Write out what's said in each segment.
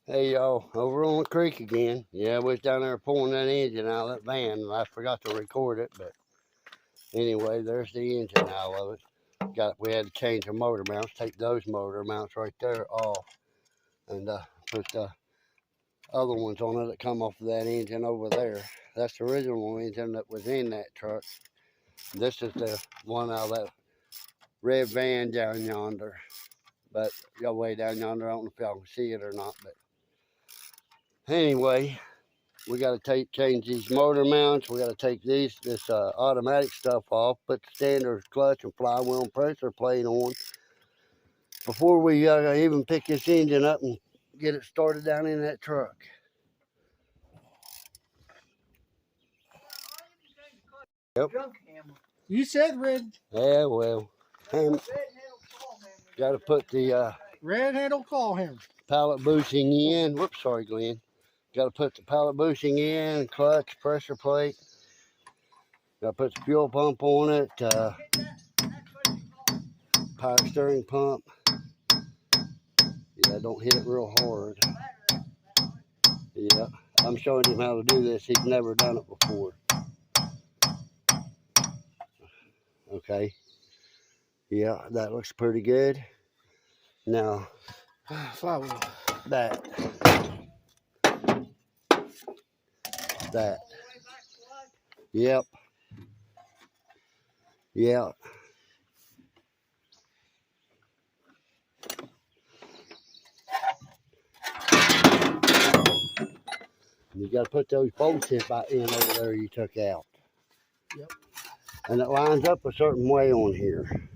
Hey y'all, over on the creek again. Yeah, we was down there pulling that engine out of that van, and I forgot to record it. But anyway, there's the engine out of it. We had to change the motor mounts, take those motor mounts right there off, and put the other ones on it that come off of that engine over there. That's the original engine that was in that truck. This is the one out of that red van down yonder. But y'all way down yonder, I don't know if y'all can see it or not. But anyway, we got to change these motor mounts. We got to take this automatic stuff off, put the standard clutch and flywheel and pressure plate on before we even pick this engine up and get it started down in that truck. Yep. You said red. Yeah, well, got to put the red handle claw hammer. Pallet bushing in. Whoops, sorry, Glenn. Got to put the pallet bushing in, clutch, pressure plate. Got to put the fuel pump on it, power steering pump. Yeah, don't hit it real hard. Yeah, I'm showing him how to do this. He's never done it before. Okay. Yeah, that looks pretty good. Now, flywheel. That. Yep. Yeah. You got to put those bolts in over there you took out. Yep. And it lines up a certain way on here.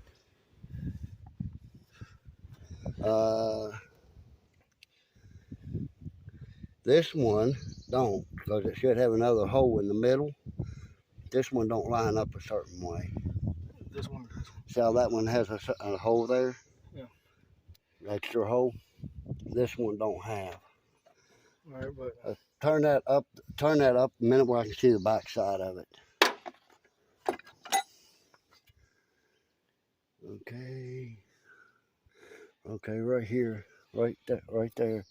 This one don't, because it should have another hole in the middle. This one don't line up a certain way. This one. See how that one has a hole there? Yeah. Extra hole. This one don't have. All right, but turn that up a minute where I can see the back side of it. Okay, right here, right there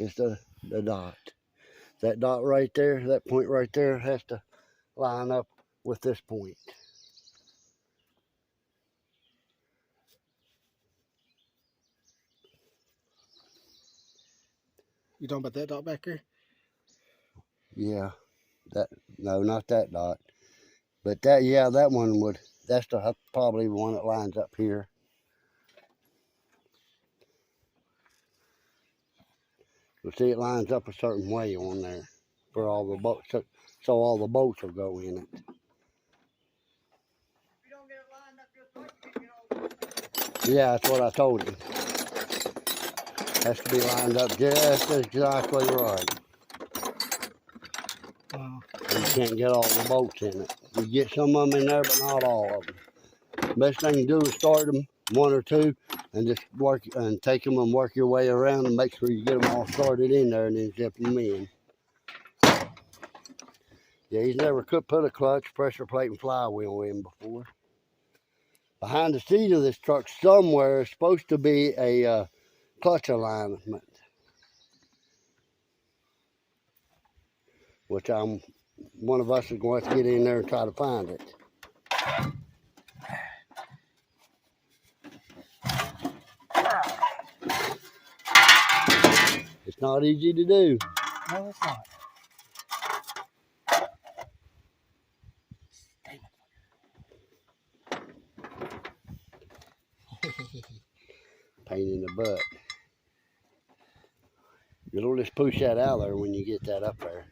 is the dot. That dot right there, that point right there has to line up with this point. You talking about that dot back here? Yeah, no, not that dot. But that one would, that's probably the one that lines up here. You'll see it lines up a certain way on there for all the bolts, so all the bolts will go in it. Yeah, that's what I told him. Has to be lined up just exactly right. You can't get all the bolts in it. You get some of them in there, but not all of them. Best thing to do is start them, one or two, and just work and take them and work your way around and make sure you get them all started in there and then zip them in. Yeah, he's never could put a clutch, pressure plate, and flywheel in before. Behind the seat of this truck somewhere is supposed to be a clutch alignment, which one of us is going to have to get in there and try to find it. It's not easy to do. No, it's not. Pain in the butt. You'll just push that out there when you get that up there.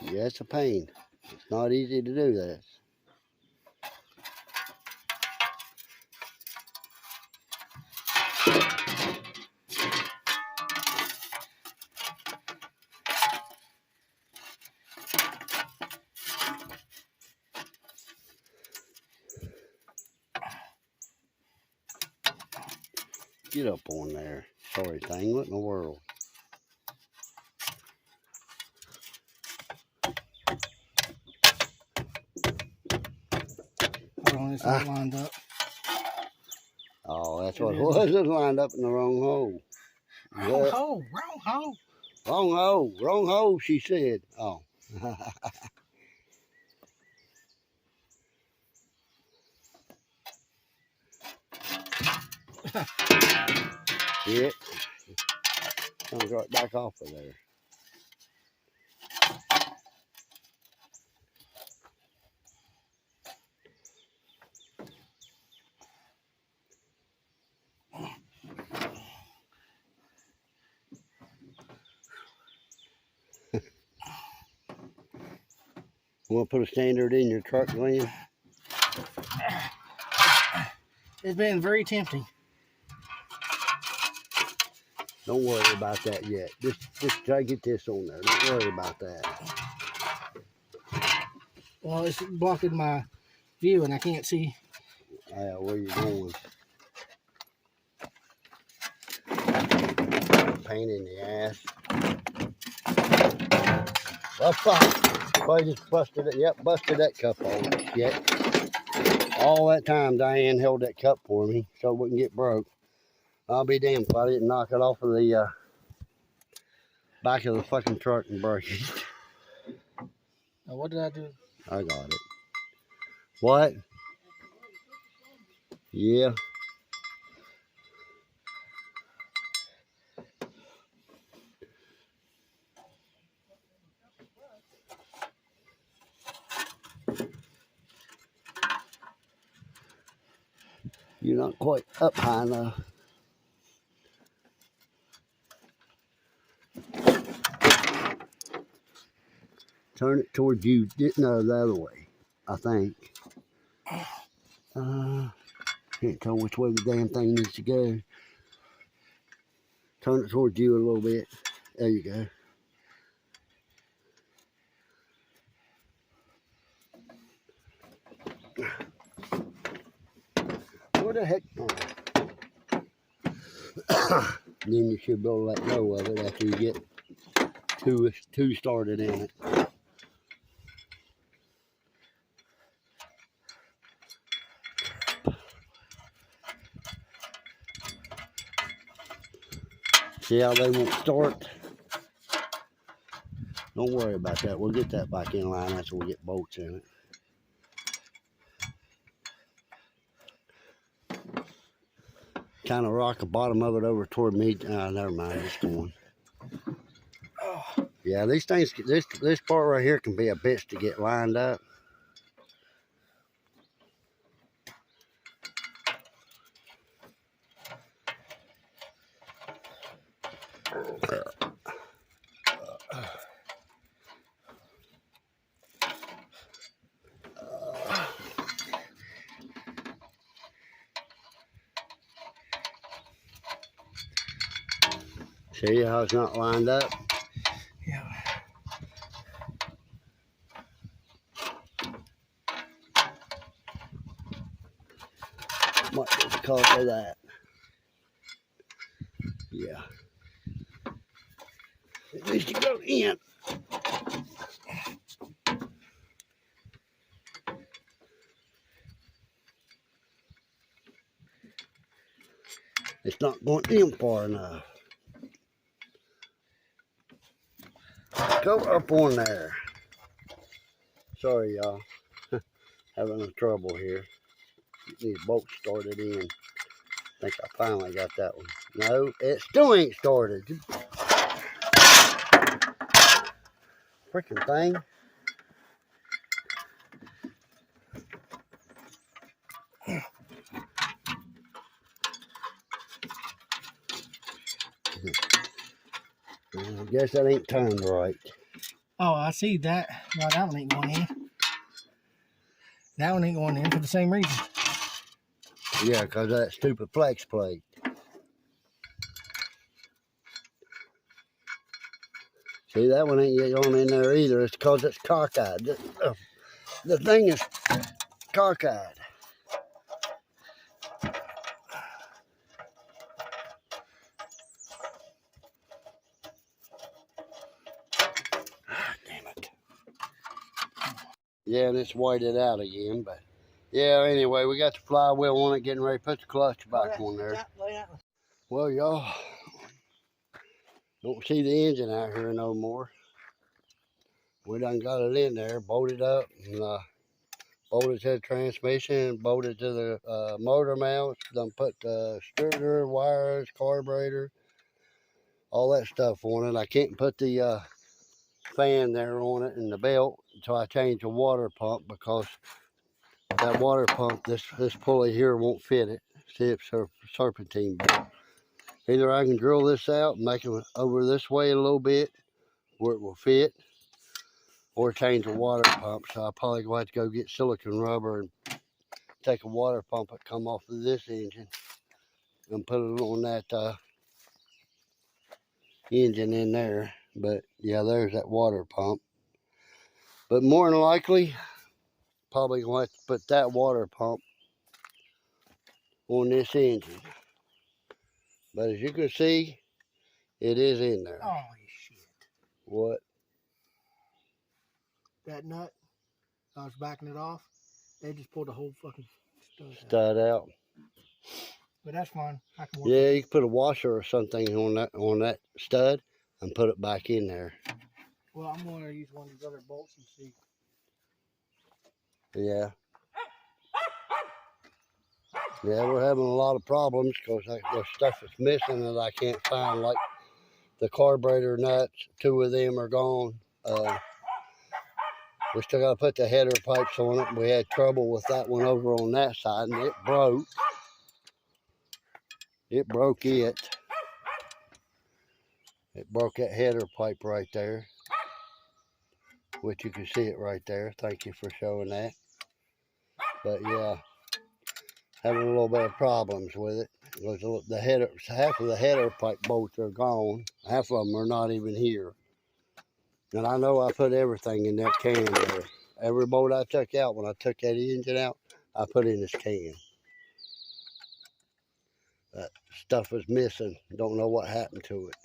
Yeah, it's a pain. It's not easy to do this. Get up on there. Sorry thing, what in the world? on it. It's not lined up. Oh, that's what it was. It was lined up in the wrong hole. Wrong hole. Wrong hole. Wrong hole. Wrong hole, she said. Oh. Yeah. Comes right back off of there. Want to put a standard in your truck, Glenn? It's been very tempting. Don't worry about that yet. Just try to get this on there. Don't worry about that. Well, it's blocking my view and I can't see. Where you going? Pain in the ass. Well, fuck. Well, just busted it. Yep, busted that cup on. Shit. All that time, Diane held that cup for me so it wouldn't get broke. I'll be damned if I didn't knock it off of the back of the fucking truck and break it. Now, what did I do? I got it. What? Yeah. You're not quite up high enough. Turn it towards you. No, the other way, I think. Can't tell which way the damn thing needs to go. Turn it towards you a little bit. There you go. What the heck? Then you should be able to let go of it after you get two started in it. See how they won't start? Don't worry about that. We'll get that back in line after we get bolts in it. Kind of rock the bottom of it over toward me. Never mind. It's going. Yeah, these things, this part right here can be a bitch to get lined up. See how it's not lined up? Yeah. Might be because of that. Yeah. It needs to go in. It's not going in far enough. Go up on there. Sorry, y'all. Having a trouble here. These bolts started in. I think I finally got that one. No, it still ain't started. Freaking thing. I guess that ain't turned right. Oh, I see that. No, that one ain't going in. That one ain't going in for the same reason. Yeah, because of that stupid flex plate. See, that one ain't going in there either. It's because it's cockeyed. The thing is cockeyed. Damn it. Yeah, and it's whited out again, but Yeah, anyway, we got the flywheel on it, getting ready to put the clutch back on there. Well, y'all, don't see the engine out here no more. We done got it in there, bolted up, and bolted to the transmission, bolted to the motor mounts, done put the starter, wires, carburetor, all that stuff on it. I can't put the fan there on it and the belt until I change the water pump, because that water pump, this pulley here won't fit it. See, it's a serpentine belt. Either I can drill this out and make it over this way a little bit where it will fit, or change the water pump. So I'll probably go have to go get silicone rubber and take a water pump that come off of this engine and put it on that engine in there. But yeah, there's that water pump. But more than likely, probably gonna have to put that water pump on this engine. But as you can see, it is in there. Holy shit. What? That nut, I was backing it off. They just pulled the whole fucking Stud out. But that's fine. I can work Yeah, you can put a washer or something on that stud and put it back in there. Well, I'm going to use one of these other bolts and see. Yeah. Yeah, we're having a lot of problems because there's stuff that's missing that I can't find, like the carburetor nuts. 2 of them are gone. We still got to put the header pipes on it. We had trouble with that one over on that side, and it broke. It broke it. It broke that header pipe right there, which you can see it right there. Thank you for showing that. But yeah, having a little bit of problems with it. Because the header, half of the header pipe bolts are gone. Half of them are not even here. And I know I put everything in that can there. Every bolt I took out, when I took that engine out, I put in this can. That stuff is missing. Don't know what happened to it.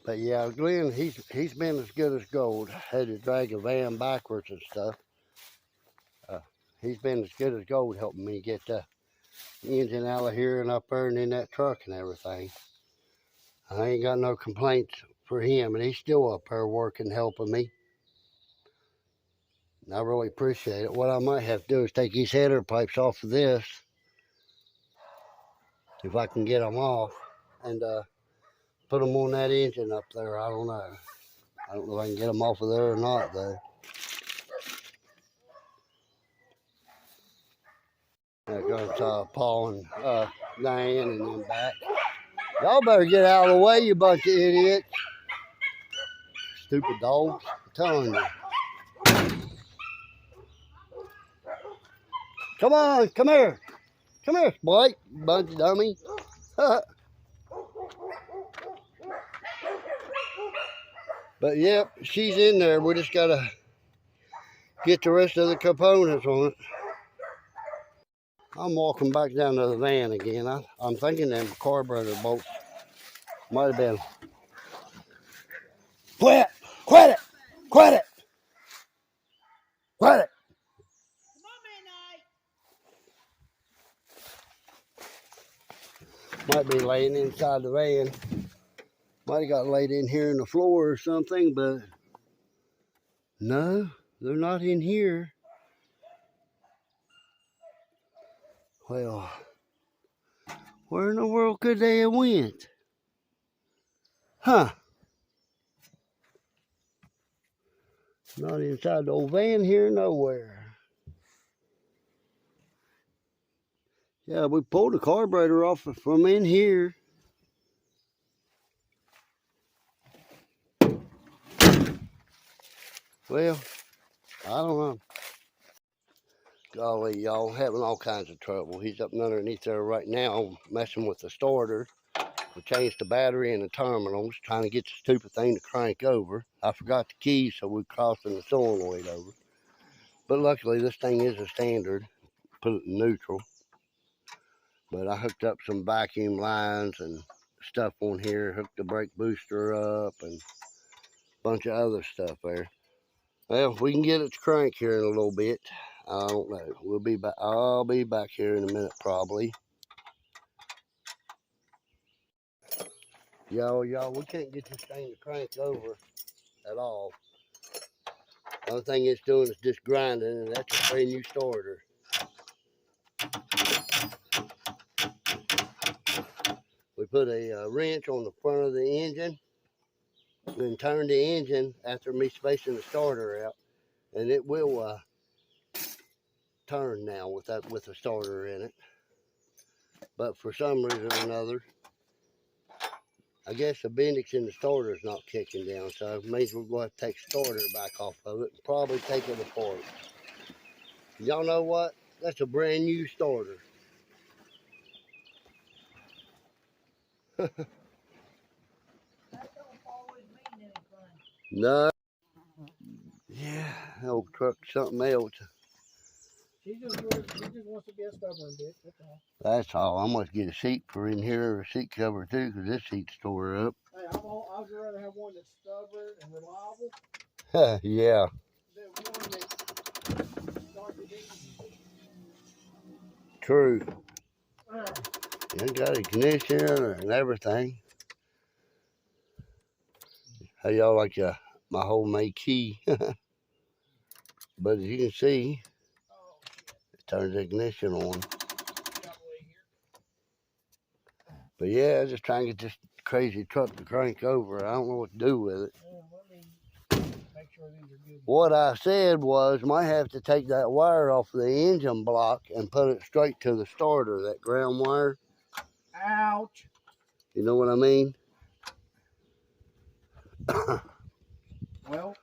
But yeah, Glenn, he's been as good as gold. Had to drag a van backwards and stuff. He's been as good as gold helping me get the engine out of here and up there and in that truck and everything. I ain't got no complaints for him, and he's still up there working, helping me. And I really appreciate it. What I might have to do is take these header pipes off of this, if I can get them off, and put them on that engine up there. I don't know. I don't know if I can get them off of there or not, though. There goes Paul and Diane and them back. Y'all better get out of the way, you bunch of idiots. Stupid dogs. I'm telling you. Come on, come here. Come here, Blake, bunch of dummy. But yep, she's in there. We just gotta get the rest of the components on it. I'm walking back down to the van again. I'm thinking them carburetor bolts might have been. Quit it! Quit it! Quit it! Quit it! Might be laying inside the van. Might have got laid in here in the floor or something, but no, they're not in here. Well, where in the world could they have went? Huh? Not inside the old van here nowhere. Yeah, we pulled the carburetor off from in here. Well, I don't know. Golly, y'all, having all kinds of trouble. He's up underneath there right now, messing with the starter. We changed the battery and the terminals, trying to get the stupid thing to crank over. I forgot the key, so we're crossing the solenoid over. But luckily, this thing is a standard. Put it in neutral. But I hooked up some vacuum lines and stuff on here, hooked the brake booster up, and bunch of other stuff there. Well, if we can get it to crank here in a little bit, I don't know. We'll be back. I'll be back here in a minute probably. Y'all, we can't get this thing to crank over at all. The only thing it's doing is just grinding, and that's a brand new starter. We put a wrench on the front of the engine, then turn the engine after me spacing the starter out, and it will turn now with the starter in it. But for some reason or another, I guess the Bendix in the starter is not kicking down, so it means we're going to have to take the starter back off of it and probably take it apart. Y'all know what? That's a brand new starter. No. Yeah, old truck, something else. She just wants to be a stubborn bitch. That's all. That's all. I'm going to get a seat for in here, a seat cover too, because this seat's tore up. Hey, I'd rather have one that's stubborn and reliable Yeah. than one that starts to be. True. You got ignition and everything. How y'all like my homemade key? But as you can see, it turns the ignition on. But yeah, just trying to get this crazy truck to crank over. I don't know what to do with it. Let me make sure these are good. What I said was, might have to take that wire off the engine block and put it straight to the starter, that ground wire. Ouch. You know what I mean? Well.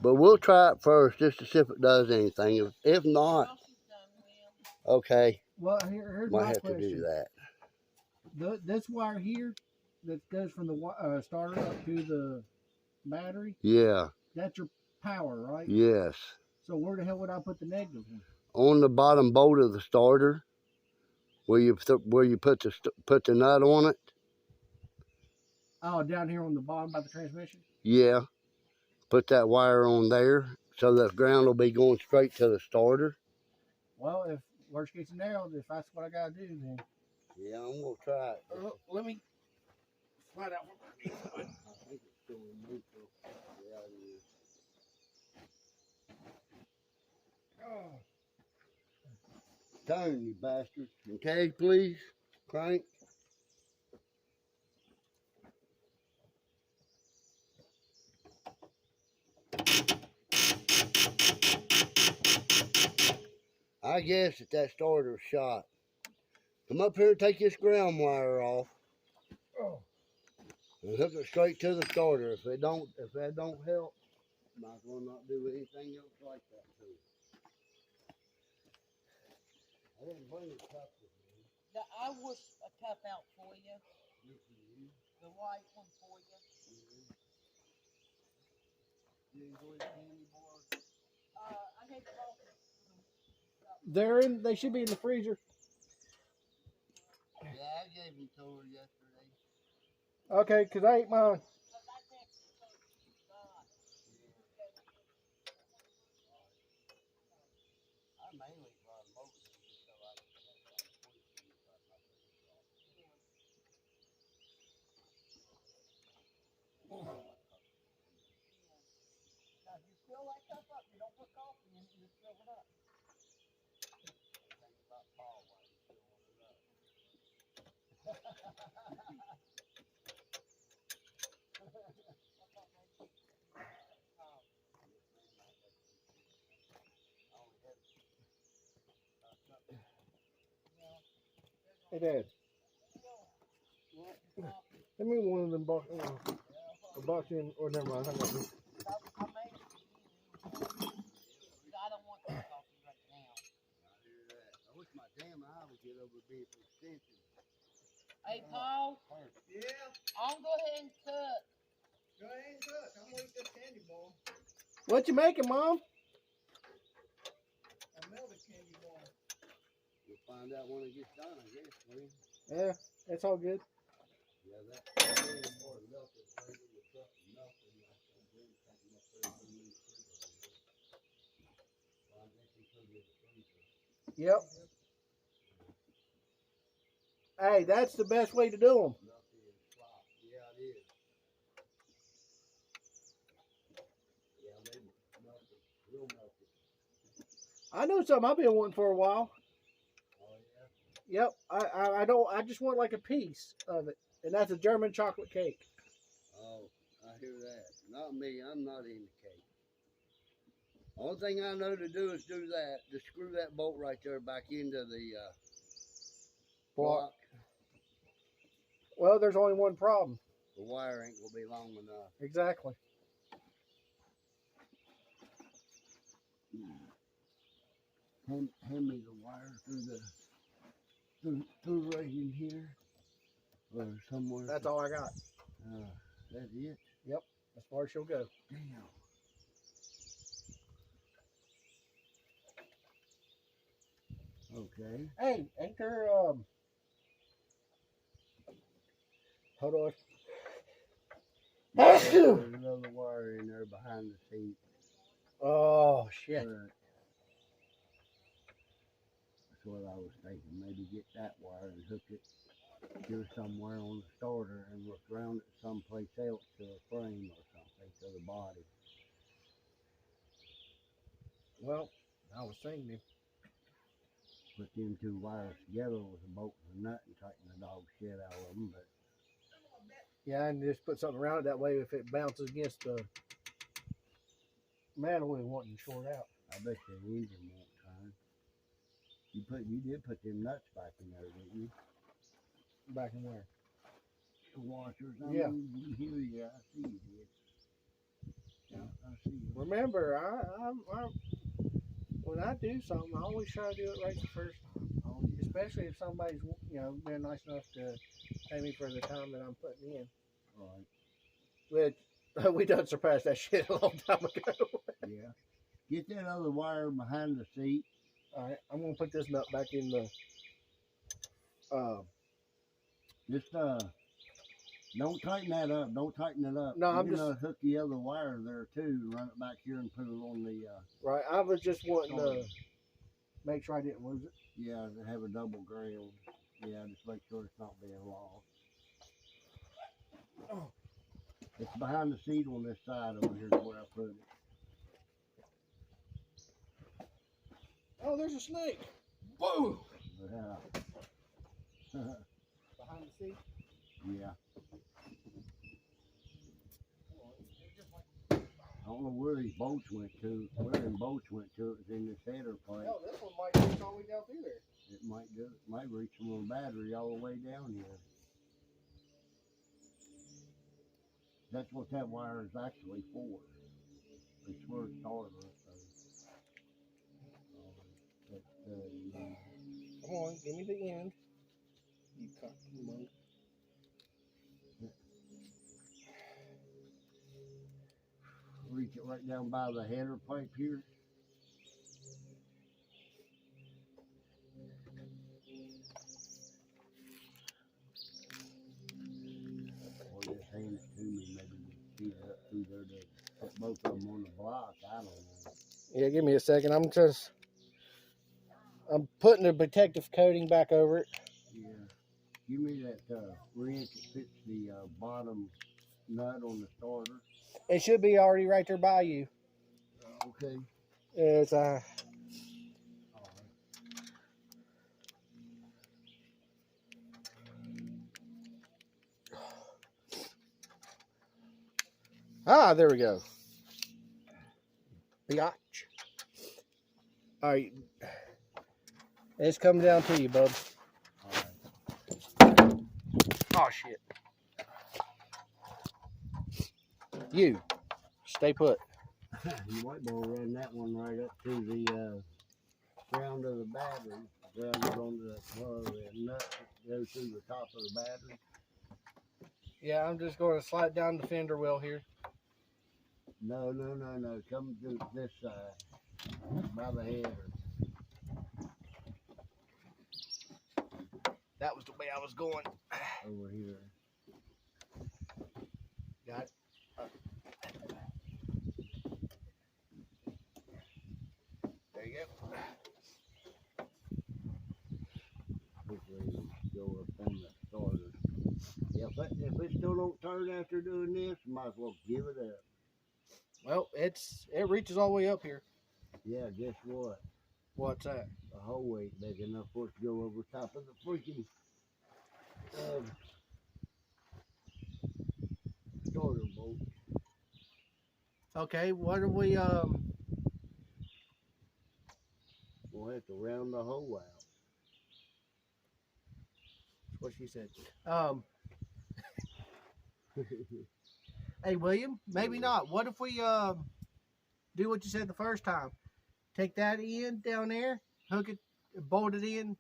But we'll try it first just to see if it does anything. If not, okay. Well, here's might my have question. to do that. This wire here that goes from the starter up to the battery. Yeah. That's your power, right? Yes. So where the hell would I put the negative in? On the bottom bolt of the starter, where you put the nut on it. Oh, down here on the bottom by the transmission? Yeah. Put that wire on there so the ground will be going straight to the starter. Well, if worst case scenario, if that's what I gotta do, then yeah, I'm gonna try it. Let me find out what I think it's still in neutral. Yeah, it is. Oh. Turn, you bastard. Okay, please. Crank. I guess that starter's shot. Come up here and take this ground wire off. Oh. And hook it straight to the starter. If that don't help, might as well not do anything else like that too. I didn't bring a cup with me. I wish a cup out for you. The white one for you. You enjoy the candy bar? I had coffee. They should be in the freezer. Yeah, I gave them to her yesterday. Okay, because I ate mine. I mainly brought them over so I could Now, if you fill that cup up, you don't put coffee in it, you just fill it up. think about Paul while he's filling it up. Hey, Dad. Give me one of them box, a box in, or never mind. I got this. I made it for you. I don't want that coffee right now. I hear that. I wish my damn eye would get over being for extension. Hey, Paul. Yeah. I'll go ahead and cook. Go ahead and cook. I'm gonna eat this candy bar. What you making, Mom? A melted candy bar. We'll find out when it gets done, I guess, please. Yeah, that's all good. Yeah, that really more melted right in the truck and melted. And I said, "Bring something up there for me to freezer." Well, I guess you put it in the freezer. Yep. Hey, that's the best way to do them. Melty and slop. Yeah, it is. Yeah, they melted. Real melted. I know something I've been wanting for a while. Oh, yeah? Yep. I don't. I just want like a piece of it, and that's a German chocolate cake. Oh, I hear that. Not me. I'm not into cake. Only thing I know to do is do that. To screw that bolt right there back into the block. Well, there's only one problem. The wire ain't gonna be long enough. Exactly. Hand me the wire through right in here or somewhere. That's all I got. That's it. Yep. As far as she'll go. Damn. Okay. Hey, ain't there hold on. There's another wire in there behind the seat. Oh shit. But that's what I was thinking. Maybe get that wire and hook it here somewhere on the starter and look around it someplace else to a frame or something to the body. Well, I was thinking. Put them two wires together with a bolt and a nut and tighten the dog shit out of them. But Yeah, and just put something around it that way. If it bounces against the metal, it won't short out. I bet the engine won't turn. You did put them nuts back in there, didn't you? Back in where? The washers. Yeah. Yeah, I see you did. Yeah, I see you. Remember, I when I do something, I always try to do it right the first time. Oh, yeah. Especially if somebody's been nice enough to pay me for the time that I'm putting in. Right. Which we done surpassed that shit a long time ago. Yeah. Get that other wire behind the seat. All right, I'm gonna put this nut back in the. Just don't tighten that up. Don't tighten it up. No, you I'm can, just hook the other wire there too. Run it back here and put it on the. right. I was just wanting to make sure I didn't lose it. Yeah, to have a double ground. Yeah, just make sure it's not being lost. Oh. It's behind the seat on this side over here is where I put it. Oh, there's a snake. Whoa! Yeah. Behind the seat. Yeah. I don't know where these bolts went to. Where them bolts went to, it was in this header plate. Hell, this one might reach all the way down through there. It might do it. Might reach from a battery all the way down here. That's what that wire is actually for. It's for a starter. Come on, give me the end. You cocky monkey. Reach it right down by the header pipe here. Or just hand it to me, maybe we can feed it up through there to put both of them on the block. I don't know. Yeah, give me a second. I'm putting the protective coating back over it. Yeah. Give me that wrench that fits the bottom nut on the starter. It should be already right there by you. Okay. It's All right. there we go. Biatch. All right. It's coming down to you, bub. All right. Oh shit. You stay put. You might be able to run that one right up to the ground of the battery. Ground it on the nut that goes through the top of the battery. Yeah, I'm just going to slide down the fender well here. No. Come to this side by the header. That was the way I was going. Over here. If it still don't turn after doing this, might as well give it up. Well, it reaches all the way up here. Yeah, guess what? What's that? The hole ain't big enough for it to go over top of the freaking starter bolt. Okay, what are we We'll have to round the hole out. what she said. Hey William, maybe not. What if we do what you said the first time? Take that end down there, hook it, bolt it in.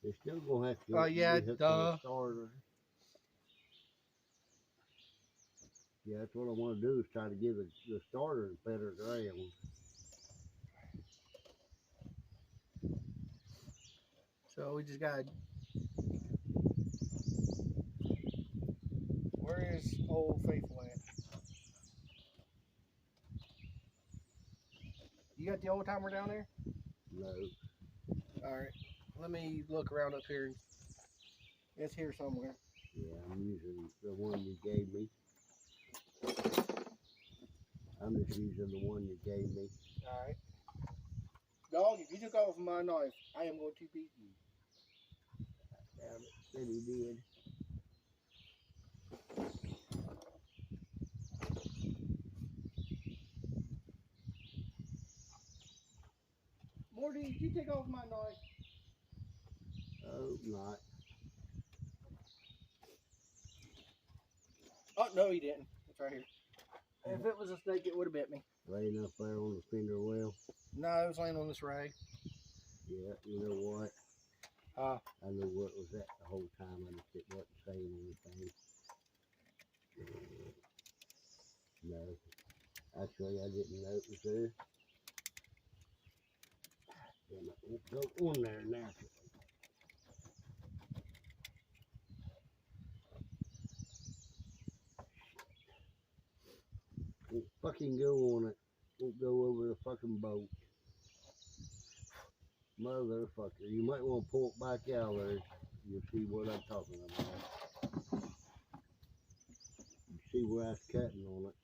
It's still gonna have to Oh, yeah, be hooked to duh. the starter. Yeah, that's what I want to do is try to give it the starter better ground. So we just got. Where is old Faithful at? You got the old timer down there? No, All right. Let me look around up here. It's here somewhere. yeah, I'm using the one you gave me. I'm just using the one you gave me. All right. Dog, if you took off my knife, I am going to beat you. Damn it, said he did. Morty, did you take off my knife? Oh, not. Oh, no, he didn't. It's right here. If it was a snake, it would have bit me. Laying up there on the fender well. No, it was laying on this rag. Yeah, you know what? I knew what was that the whole time. I just wasn't saying anything. No, actually, I didn't know it was there. Damn it, won't go on there naturally. Won't fucking go on it. Won't go over the fucking boat. Motherfucker. You might want to pull it back out there. You'll see what I'm talking about. You see where I was cutting on it.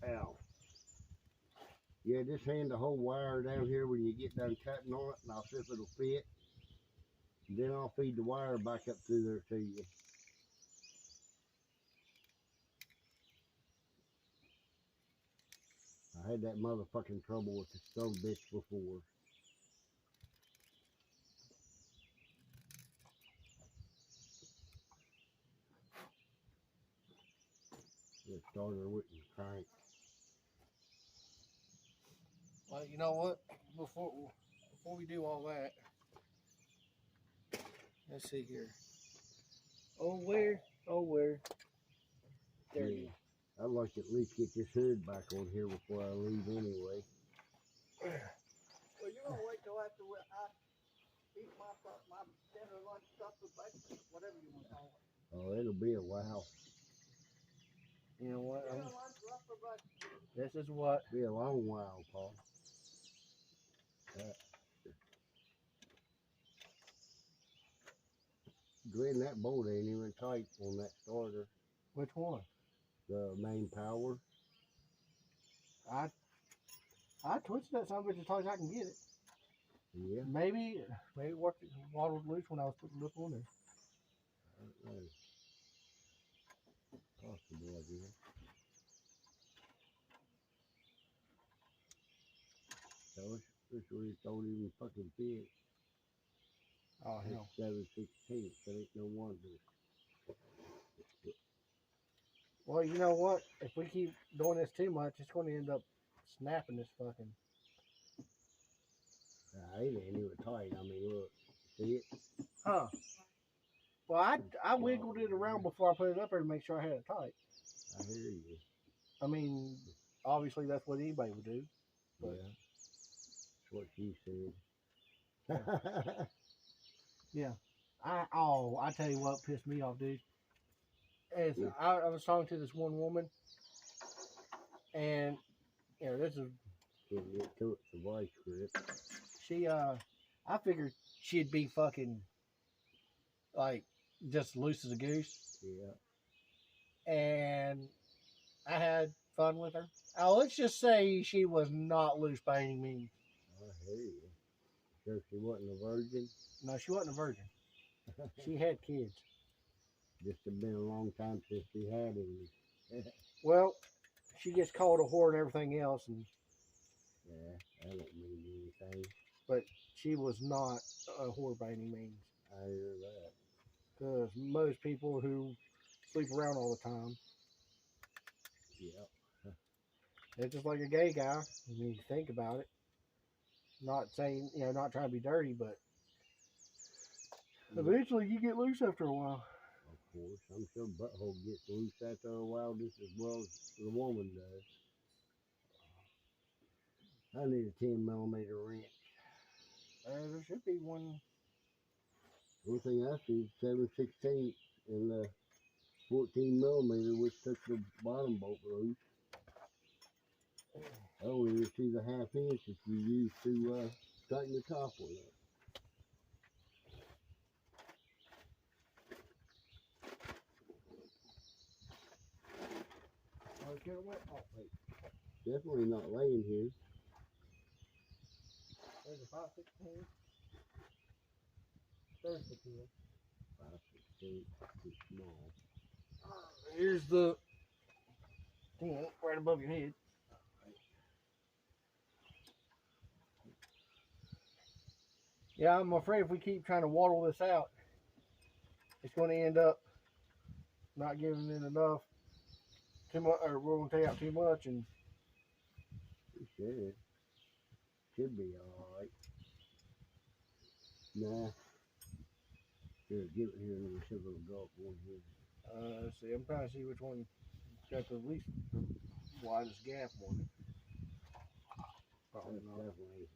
Ow. Yeah, just hand the whole wire down here when you get done cutting on it, and I'll see if it'll fit. And then I'll feed the wire back up through there to you. I had that motherfucking trouble with the stone bitch before. The starter wouldn't crank. Well, you know what? Before we do all that, let's see here. Oh, where? Oh, where? There you I'd like to at least get this hood back on here before I leave anyway. Well, you're gonna wait till after I eat my dinner, lunch, supper, breakfast, whatever you want to call it. Oh, it'll be a while. You know what? Dinner, lunch, supper, breakfast. This is what. Be a long while, Paul. Glenn, that bolt ain't even tight on that starter. Which one? The main power. I twisted that son of a bitch as tight as I can get it. Yeah. Maybe it worked. It waddled loose when I was putting the look on there. I don't know. Possible, I guess. So this really don't even fucking fit. Oh It's hell. 7/16. That ain't no wonder. Well, you know what? If we keep doing this too much, it's going to end up snapping this fucking. It ain't even tight. I mean, look. See it? Huh. Well, I wiggled it around before I put it up there to make sure I had it tight. I hear you. I mean, obviously that's what anybody would do. But Yeah. That's what she said. I tell you what pissed me off, dude. Is I was talking to this one woman, and this is Can't get to it, the voice grip. she. I figured she'd be fucking like just loose as a goose, Yeah. and I had fun with her. Let's just say she was not loose by any means. I hear you. Sure she wasn't a virgin? No, she wasn't a virgin. She had kids. Just have been a long time since she had him. Well, she gets called a whore and everything else, and Yeah, that don't mean anything. but she was not a whore by any means. I hear that. Because most people who sleep around all the time, Yep. they're just like a gay guy. I mean, you think about it. Not saying, not trying to be dirty, but eventually you get loose after a while. Of course. I'm sure butthole gets loose after a while just as well as the woman does. I need a 10mm wrench. There should be one. One thing I see is 7/16 and the 14mm, which took the bottom bolt loose. I don't even see the 1/2 inch that you use to tighten the top one up. Get away. Oh, wait. Definitely not laying here. There's a 5/16. There's the 10. 5/16, too small. Here's the 10 right above your head. Yeah, I'm afraid if we keep trying to waddle this out, it's going to end up not giving it enough. Too much, or we're going to take out too much, and It should be alright. Nah. Here, give it here and then see if it'll go up one here. let's see. I'm trying to see which one got the least the widest gap on it. Probably That's not. definitely,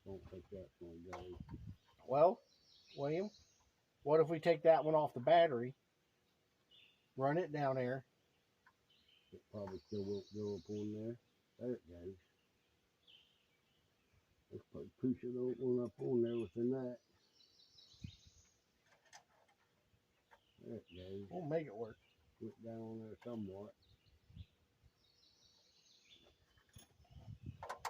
don't think that's gonna go. Well, William, what if we take that one off the battery, run it down there? It probably still won't go up on there. There it goes. Let's push it one up on there with the nut. There it goes. We'll make it work. Went down on there somewhat.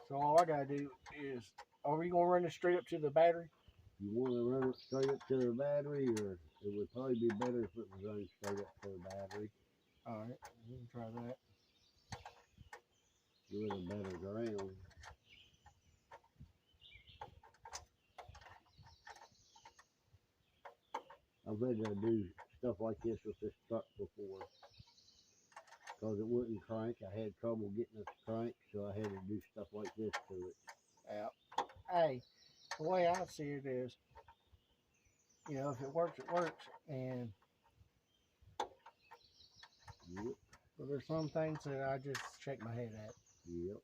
So all I gotta do is, are we gonna run it straight up to the battery? You want to run it straight up to the battery, or it would probably be better if it was run straight up to the battery. All right, we can try that. Give it a better ground. I've had to do stuff like this with this truck before. Because it wouldn't crank. I had trouble getting it to crank, so I had to do stuff like this to it. Yeah. Hey, the way I see it is, if it works, it works. And Yep, but there's some things that I just shake my head at. yep.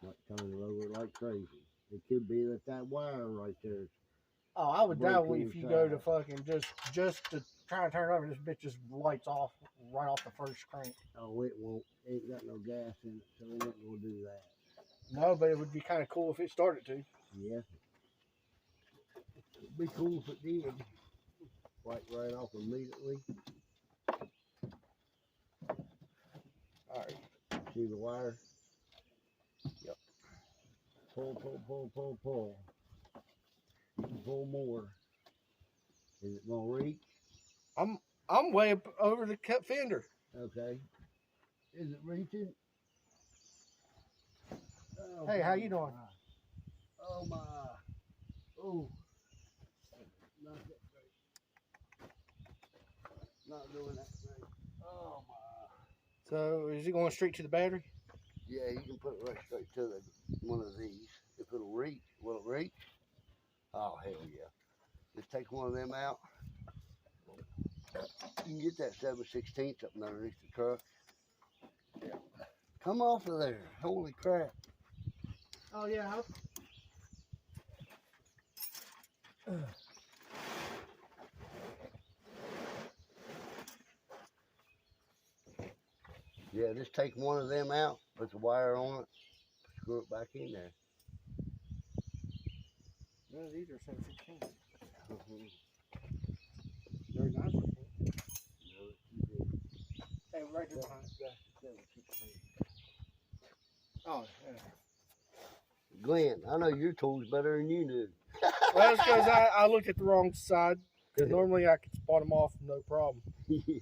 Might turn it over like crazy. It could be that wire right there. Oh, I would die Breaking if you go to inside. fucking just to try and turn it over. This bitch just lights off right off the first crank. Oh, it won't. It ain't got no gas in it, so it ain't gonna do that. No, but it would be kind of cool if it started to. Yeah. It'd be cool if it did. Light right off immediately. Alright. See the wire? Yep. Pull, pull, pull, pull, pull. Pull more. Is it gonna reach? I'm way up over the cut fender. Okay. Is it reaching? Oh, Hey, how you doing? my. Oh my. Oh. Not that great. Not doing that great. Oh my. So is it going straight to the battery? Yeah, you can put it right straight to one of these. If it'll reach, will it reach? Oh, hell yeah. Just take one of them out. You can get that 7/16 up underneath the truck. Yeah. Come off of there. Holy crap. Oh yeah. Yeah, just take one of them out, put the wire on it, screw it back in there. None of these are 7/16. Mhm. They're 9/16. No, you did. Hey, right there behind. That's the 7/16. Oh, yeah. Glenn, I know your tools better than you do. Well, that's because I looked at the wrong side. Because normally I could spot them off no problem. Yeah.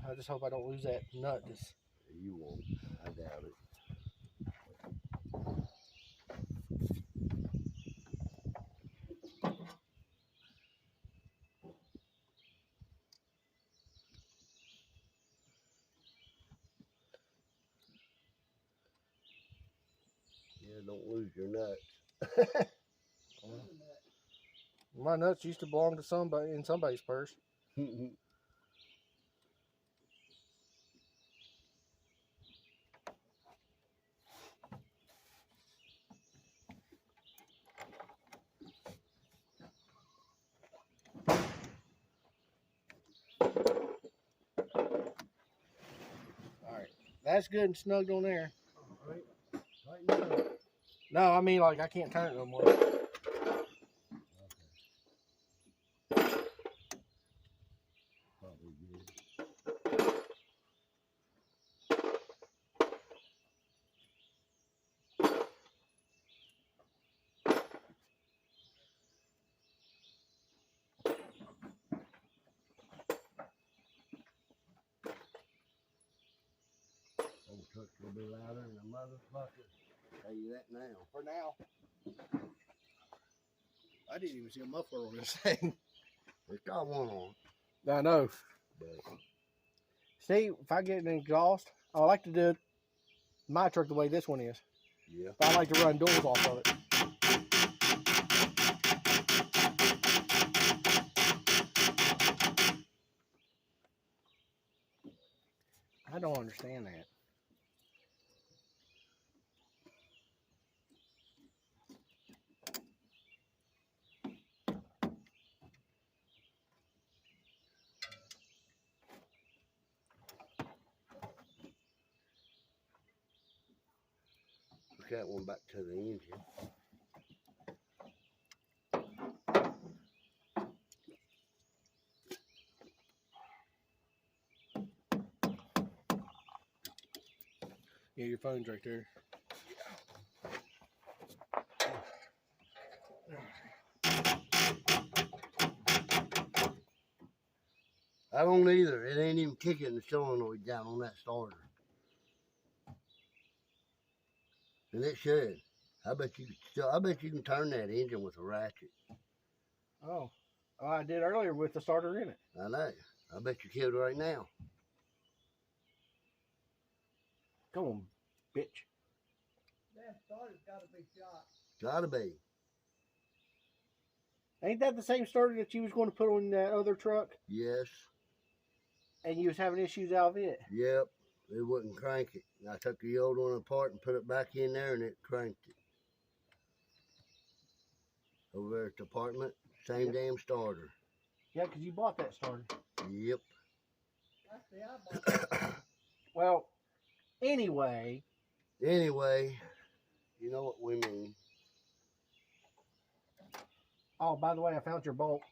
I just hope I don't lose that nut. Just You won't. I doubt it. Yeah, don't lose your nuts. my nuts used to belong to somebody in somebody's purse. All right, that's good and snugged on there. Right now. No, I mean like I can't turn it no more. Probably good. Old truck's gonna be louder than a motherfucker. Tell you that now. For now. I didn't even see a muffler on this thing. It's got one on, I know. but See, if I get an exhaust, I like to do my truck the way this one is. yeah. But I like to run doors off of it. I don't understand that. Put that one back to the engine. Yeah, your phone's right there. I don't either. It ain't even kicking the solenoid down on that starter. And it should. I bet you can turn that engine with a ratchet. Oh. Oh, I did earlier with the starter in it. I know. I bet you could right now. Come on, bitch. That starter's gotta be shot. Gotta be. Ain't that the same starter that you was going to put on that other truck? Yes. And you was having issues out of it? Yep. It wouldn't crank it. I took the old one apart and put it back in there and it cranked it. Over there at the apartment, same damn starter. Yeah, because you bought that starter. Yep. That's the eyeball. Well, anyway. Anyway, you know what we mean. Oh, by the way, I found your bolt.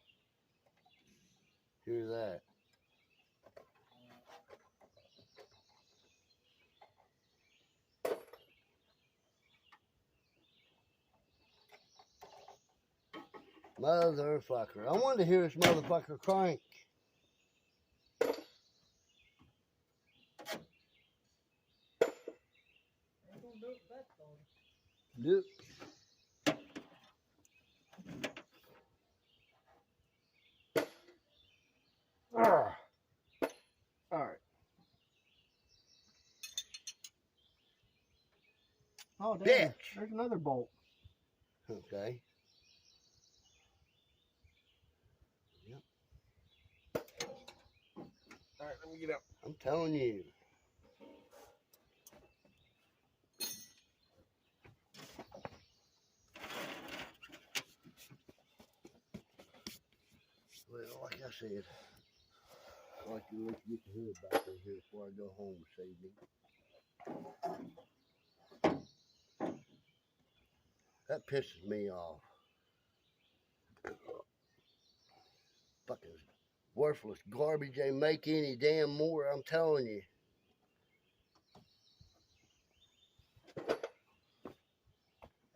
Here's that. Motherfucker. I wanted to hear this motherfucker crank. Ain't gonna do it with that starter. Nope. All right. Oh, damn. Bitch. There's another bolt. Okay. All right, let me get out. I'm telling you. Well, like I said, I'd like to let you get the hood back in here before I go home this evening. That pisses me off. Fucking worthless garbage. They make any damn more, I'm telling you.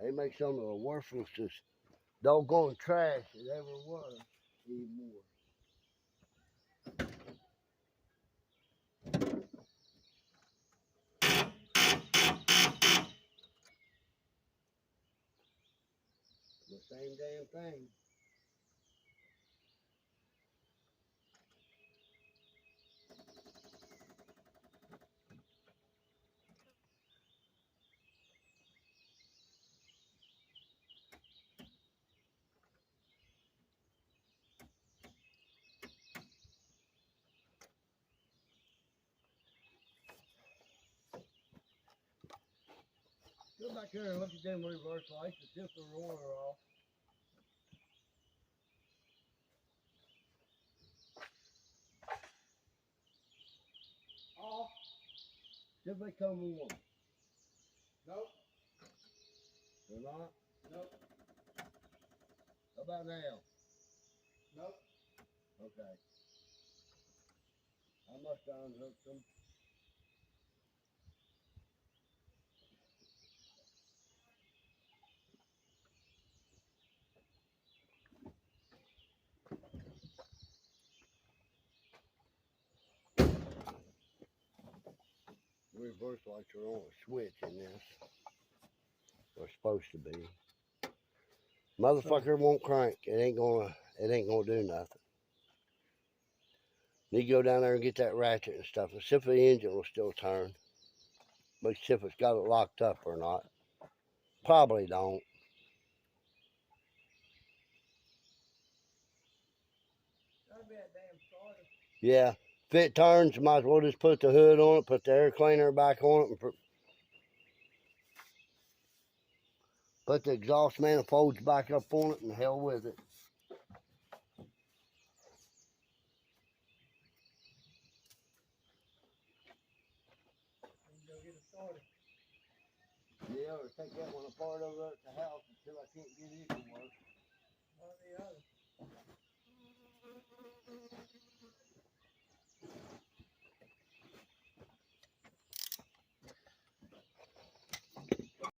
They make some of the worthlessest doggone trash that ever was anymore. The same damn thing. Go back there and look at them reverse lights and see if the roller off. Off. See if they come on. Nope. They're not? Nope. How about now? Nope. Okay. I must have unhooked them. The reverse lights are on a switch in this. They're supposed to be. Motherfucker won't crank. It ain't gonna do nothing. Need to go down there and get that ratchet and stuff. And see if the engine will still turn. But see if it's got it locked up or not. Probably don't. That'd be a damn starter. Yeah. If it turns, you might as well just put the hood on it, put the air cleaner back on it, and put the exhaust manifolds back up on it, and hell with it. And go get it started. Yeah, or take that one apart over at the house until I can't get it to work. One or the other.